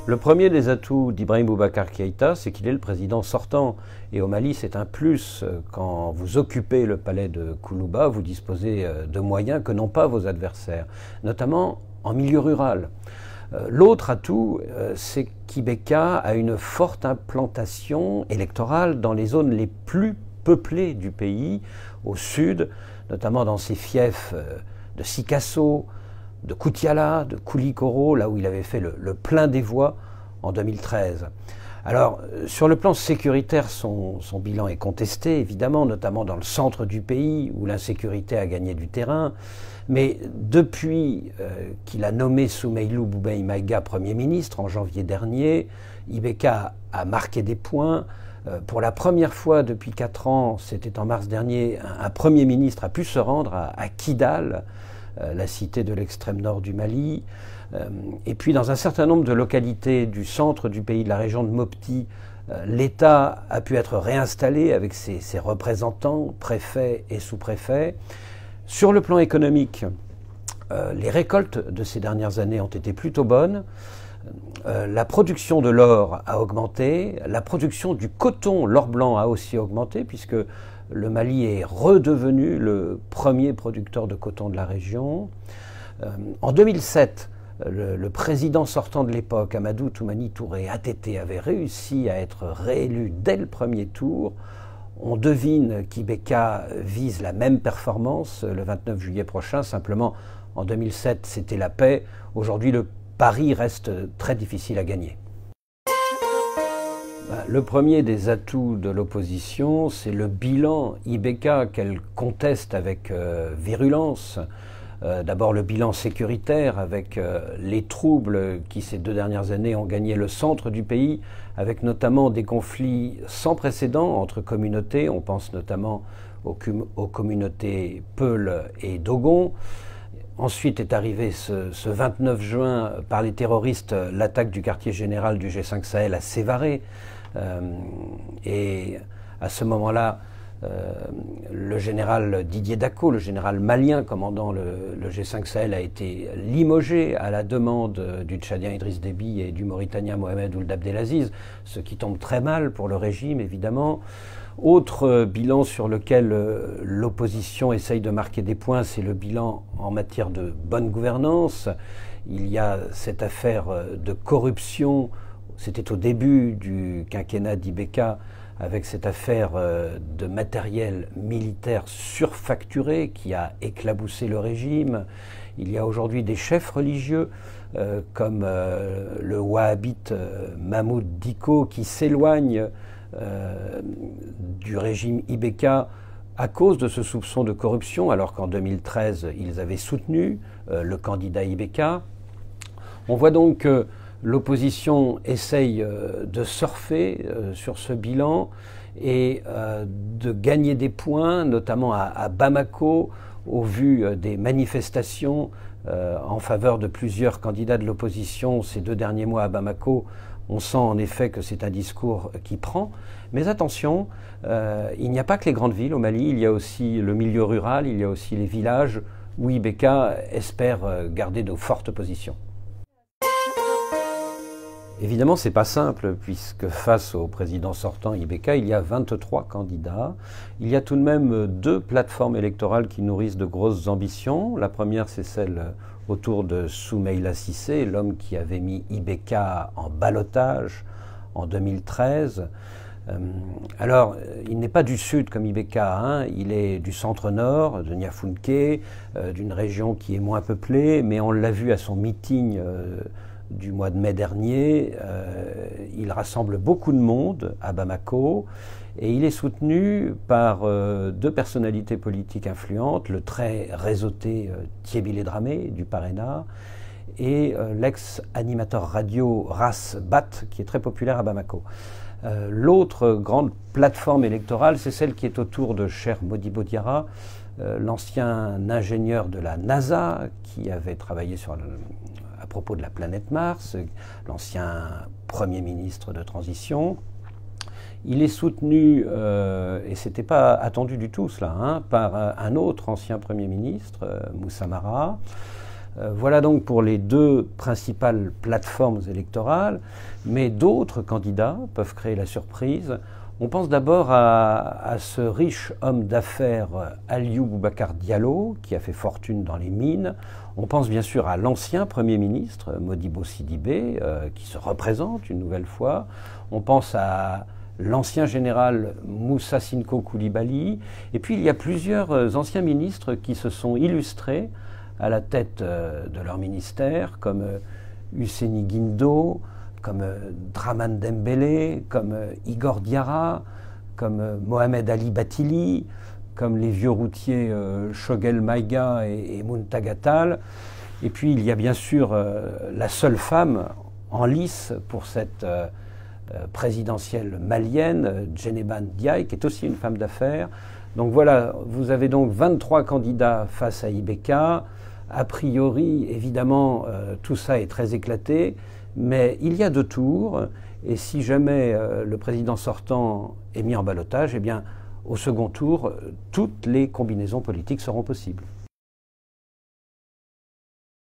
Le premier des atouts d'Ibrahim Boubacar Keïta, c'est qu'il est le président sortant. Et au Mali, c'est un plus. Quand vous occupez le palais de Koulouba, vous disposez de moyens que n'ont pas vos adversaires, notamment en milieu rural. L'autre atout, c'est qu'Ibeka a une forte implantation électorale dans les zones les plus peuplées du pays, au sud, notamment dans ses fiefs de Sikasso, de Koutiala, de Koulikoro, là où il avait fait le plein des voix en 2013. Alors, sur le plan sécuritaire, son bilan est contesté, évidemment, notamment dans le centre du pays, où l'insécurité a gagné du terrain. Mais depuis qu'il a nommé Soumeylou Boubèye Maïga Premier ministre en janvier dernier, Ibeka a marqué des points. Pour la première fois depuis 4 ans, c'était en mars dernier, un Premier ministre a pu se rendre à Kidal, la cité de l'extrême nord du Mali. Et puis dans un certain nombre de localités du centre du pays, de la région de Mopti, l'État a pu être réinstallé avec ses représentants, préfets et sous-préfets. Sur le plan économique, les récoltes de ces dernières années ont été plutôt bonnes. La production de l'or a augmenté, la production du coton, l'or blanc, a aussi augmenté, puisque le Mali est redevenu le premier producteur de coton de la région. En 2007, le président sortant de l'époque, Amadou Toumani Touré ATT, avait réussi à être réélu dès le premier tour. On devine qu'Ibeka vise la même performance le 29 juillet prochain. Simplement, en 2007, c'était la paix. Aujourd'hui, le pari reste très difficile à gagner. Le premier des atouts de l'opposition, c'est le bilan Ibeka qu'elle conteste avec virulence. D'abord le bilan sécuritaire avec les troubles qui ces 2 dernières années ont gagné le centre du pays, avec notamment des conflits sans précédent entre communautés. On pense notamment aux communautés Peul et Dogon. Ensuite est arrivé ce 29 juin par les terroristes l'attaque du quartier général du G5 Sahel à Sévaré. Et à ce moment-là, le général Didier Dacko, le général malien commandant le G5 Sahel, a été limogé à la demande du Tchadien Idriss Déby et du Mauritanien Mohamed Ould Abdelaziz, ce qui tombe très mal pour le régime, évidemment. Autre bilan sur lequel l'opposition essaye de marquer des points, c'est le bilan en matière de bonne gouvernance. Il y a cette affaire de corruption, c'était au début du quinquennat d'Ibeka, avec cette affaire de matériel militaire surfacturé qui a éclaboussé le régime. Il y a aujourd'hui des chefs religieux comme le wahhabite Mahmoud Dicko qui s'éloigne du régime Ibeka à cause de ce soupçon de corruption, alors qu'en 2013, ils avaient soutenu le candidat Ibeka. On voit donc que l'opposition essaye de surfer sur ce bilan et de gagner des points, notamment à Bamako, au vu des manifestations en faveur de plusieurs candidats de l'opposition ces 2 derniers mois à Bamako. On sent en effet que c'est un discours qui prend. Mais attention, il n'y a pas que les grandes villes au Mali, il y a aussi le milieu rural, il y a aussi les villages où Ibeka espère garder de fortes positions. Évidemment, ce n'est pas simple, puisque face au président sortant Ibeka, il y a 23 candidats. Il y a tout de même 2 plateformes électorales qui nourrissent de grosses ambitions. La première, c'est celle autour de Soumeïla Cissé, l'homme qui avait mis Ibeka en ballottage en 2013. Alors, il n'est pas du sud comme Ibeka, hein. Il est du centre-nord, de Niafounké, d'une région qui est moins peuplée, mais on l'a vu à son meeting du mois de mai dernier, il rassemble beaucoup de monde à Bamako et il est soutenu par 2 personnalités politiques influentes, le très réseauté Thiébil Dramé du Parena et l'ex-animateur radio Ras Bat qui est très populaire à Bamako. L'autre grande plateforme électorale, c'est celle qui est autour de Cheikh Modibo Diarra, l'ancien ingénieur de la NASA qui avait travaillé à propos de la planète Mars, l'ancien Premier ministre de transition. Il est soutenu, et ce n'était pas attendu du tout cela, hein, par un autre ancien Premier ministre, Moussa Mara. Voilà donc pour les deux principales plateformes électorales, mais d'autres candidats peuvent créer la surprise. On pense d'abord à ce riche homme d'affaires Aliou Boubacar Diallo, qui a fait fortune dans les mines. On pense bien sûr à l'ancien Premier ministre, Modibo Sidibé, qui se représente une nouvelle fois. On pense à l'ancien général Moussa Sinko Koulibaly. Et puis il y a plusieurs anciens ministres qui se sont illustrés à la tête de leur ministère, comme Husseini Guindo, comme Draman Dembélé, comme Igor Diarra, comme Mohamed Ali Batili, comme les vieux routiers Shogel Maïga et Muntagatal. Et puis il y a bien sûr la seule femme en lice pour cette présidentielle malienne, Djeneban Diaye, qui est aussi une femme d'affaires. Donc voilà, vous avez donc 23 candidats face à Ibeka. A priori, évidemment, tout ça est très éclaté, mais il y a 2 tours, et si jamais le président sortant est mis en ballottage, eh bien, au second tour, toutes les combinaisons politiques seront possibles.